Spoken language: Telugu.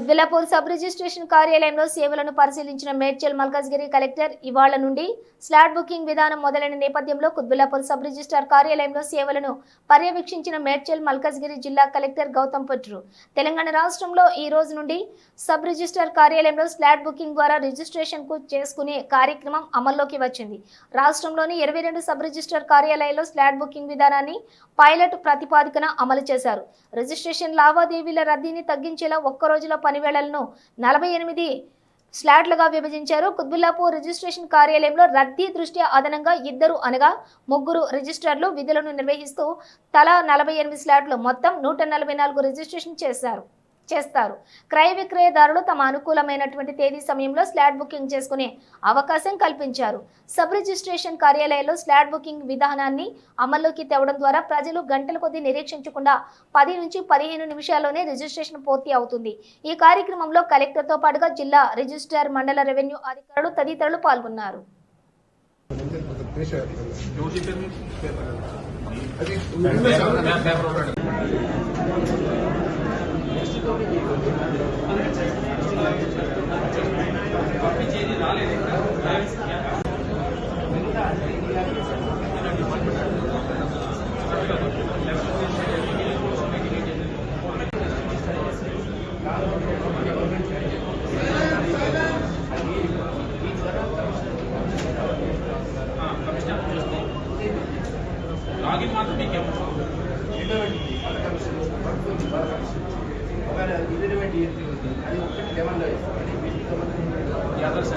కుత్బుల్లాపూర్ సబ్ రిజిస్ట్రేషన్ కార్యాలయంలో సేవలను పరిశీలించిన మేడ్చల్ మల్కాజ్గిరి కలెక్టర్ ఇవాళ నుండి స్లాట్ బుకింగ్ విధానం మొదలైన నేపథ్యంలో కుత్బుల్లాపూర్ సబ్ రిజిస్ట్రార్ కార్యాలయంలో సేవలను పర్యవేక్షించిన మేడ్చల్ మల్కాజ్గిరి జిల్లా కలెక్టర్ గౌతమ్ పట్రు తెలంగాణ రాష్ట్రంలో ఈ రోజు నుండి సబ్ రిజిస్ట్రార్ కార్యాలయంలో స్లాట్ బుకింగ్ ద్వారా రిజిస్ట్రేషన్ కు చేసుకునే కార్యక్రమం అమల్లోకి వచ్చింది. రాష్ట్రంలోని 22 సబ్ రిజిస్ట్రార్ కార్యాలయాల్లో స్లాట్ బుకింగ్ విధానాన్ని పైలట్ ప్రతిపాదికన అమలు చేశారు. రిజిస్ట్రేషన్ లావాదేవీల రద్దీని తగ్గించేలా ఒక్క రోజుల పనివేళలను 48 స్లాట్లుగా విభజించారు. కుత్బుల్లాపూర్ రిజిస్ట్రేషన్ కార్యాలయంలో రద్దీ దృష్ట్యా అదనంగా 3 రిజిస్ట్రార్లు విధులను నిర్వహిస్తూ తలా 48 స్లాట్లు మొత్తం 144 రిజిస్ట్రేషన్ చేస్తారు. క్రయ విక్రయదారులు తమ అనుకూలమైనటువంటి తేదీ సమయంలో స్లాట్ బుకింగ్ చేసుకునే అవకాశం కల్పించారు. సబ్ రిజిస్ట్రేషన్ కార్యాలయాల్లో స్లాట్ బుకింగ్ విధానాన్ని అమల్లోకి తేవడం ద్వారా ప్రజలు గంటల కొద్దీ నిరీక్షించకుండా 10 నుంచి 15 నిమిషాల్లోనే రిజిస్ట్రేషన్ పూర్తి అవుతుంది. ఈ కార్యక్రమంలో కలెక్టర్తో పాటుగా జిల్లా రిజిస్ట్రార్, మండల రెవెన్యూ అధికారులు తదితరులు పాల్గొన్నారు. లాగిన్ మాత్రం మీకే అదర్స్